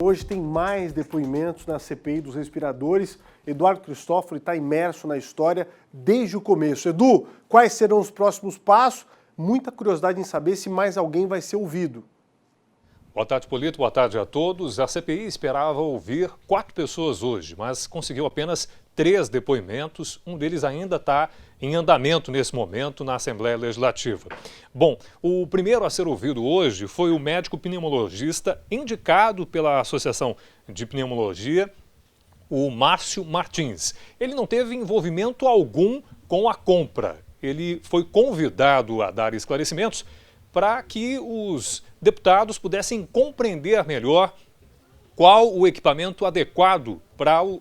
Hoje tem mais depoimentos na CPI dos respiradores. Eduardo Cristófaro está imerso na história desde o começo. Edu, quais serão os próximos passos? Muita curiosidade em saber se mais alguém vai ser ouvido. Boa tarde, Polito. Boa tarde a todos. A CPI esperava ouvir 4 pessoas hoje, mas conseguiu apenas 3 depoimentos. Um deles ainda está em andamento nesse momento na Assembleia Legislativa. Bom, o primeiro a ser ouvido hoje foi o médico pneumologista indicado pela Associação de Pneumologia, o Márcio Martins. Ele não teve envolvimento algum com a compra. Ele foi convidado a dar esclarecimentos para que os deputados pudessem compreender melhor qual o equipamento adequado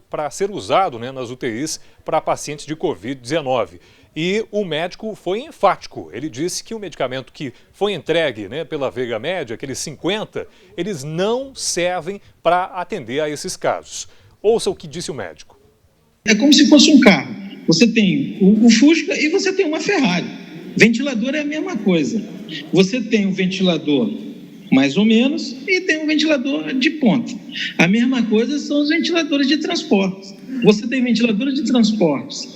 para ser usado nas UTIs para pacientes de Covid-19. E o médico foi enfático. Ele disse que o medicamento que foi entregue pela Vega Med, aqueles 50, eles não servem para atender a esses casos. Ouça o que disse o médico. É como se fosse um carro. Você tem o Fusca e você tem uma Ferrari. Ventilador é a mesma coisa. Você tem um ventilador mais ou menos e tem um ventilador de ponta. A mesma coisa são os ventiladores de transportes. Você tem ventiladores de transportes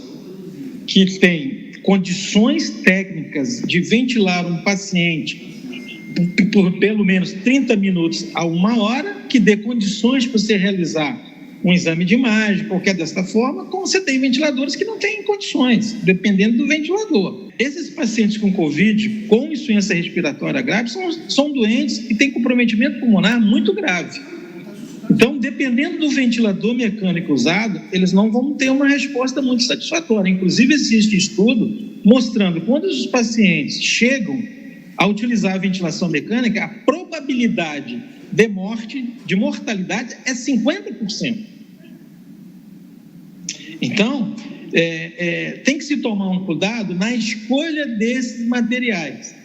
que têm condições técnicas de ventilar um paciente por pelo menos 30 minutos a 1 hora, que dê condições para você realizar um exame de imagem, qualquer desta forma, como você tem ventiladores que não têm condições, dependendo do ventilador. Esses pacientes com Covid, com insuficiência respiratória grave, são doentes e têm comprometimento pulmonar muito grave. Então, dependendo do ventilador mecânico usado, eles não vão ter uma resposta muito satisfatória. Inclusive, existe estudo mostrando que quando os pacientes chegam a utilizar a ventilação mecânica, a probabilidade de morte, de mortalidade, é 50%. Então, tem que se tomar um cuidado na escolha desses materiais.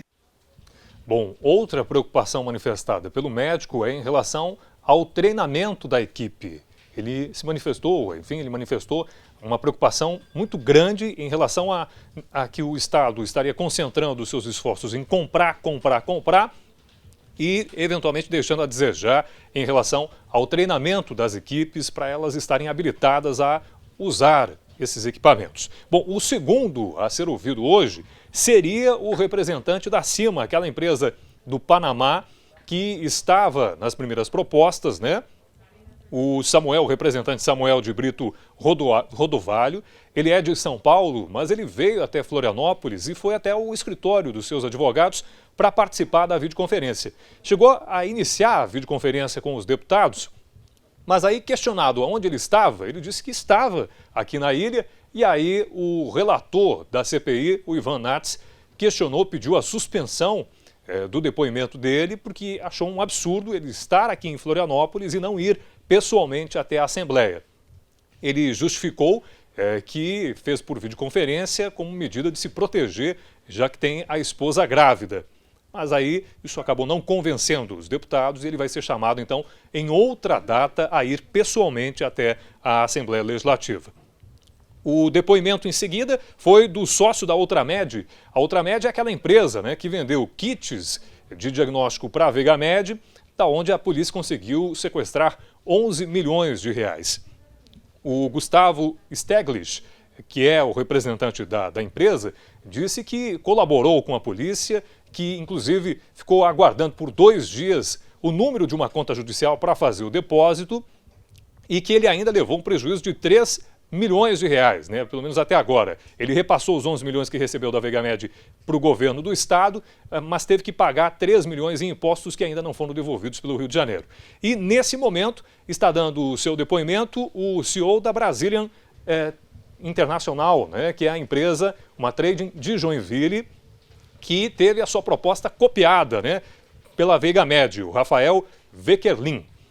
Bom, outra preocupação manifestada pelo médico é em relação ao treinamento da equipe. Ele manifestou uma preocupação muito grande em relação a que o Estado estaria concentrando os seus esforços em comprar e, eventualmente, deixando a desejar em relação ao treinamento das equipes para elas estarem habilitadas a usar esses equipamentos. Bom, o segundo a ser ouvido hoje seria o representante da CIMA, aquela empresa do Panamá que estava nas primeiras propostas, O representante Samuel de Brito Rodovalho. Ele é de São Paulo, mas ele veio até Florianópolis e foi até o escritório dos seus advogados para participar da videoconferência. Chegou a iniciar a videoconferência com os deputados, mas aí, questionado aonde ele estava, ele disse que estava aqui na ilha, e aí o relator da CPI, o Ivan Nats, pediu a suspensão do depoimento dele, porque achou um absurdo ele estar aqui em Florianópolis e não ir pessoalmente até a Assembleia. Ele justificou que fez por videoconferência como medida de se proteger, já que tem a esposa grávida. Mas aí isso acabou não convencendo os deputados e ele vai ser chamado, então, em outra data a ir pessoalmente até a Assembleia Legislativa. O depoimento em seguida foi do sócio da Ultramed. A Ultramed é aquela empresa que vendeu kits de diagnóstico para a Vega Med, da onde a polícia conseguiu sequestrar 11 milhões de reais. O Gustavo Steglitz, que é o representante da empresa, disse que colaborou com a polícia, que inclusive ficou aguardando por 2 dias o número de uma conta judicial para fazer o depósito e que ele ainda levou um prejuízo de 3 milhões de reais, pelo menos até agora. Ele repassou os 11 milhões que recebeu da Vega Med para o governo do estado, mas teve que pagar 3 milhões em impostos que ainda não foram devolvidos pelo Rio de Janeiro. E nesse momento está dando o seu depoimento o CEO da Brazilian Internacional, que é a empresa, uma trading de Joinville, que teve a sua proposta copiada pela Vega Med, o Rafael Veckerlin.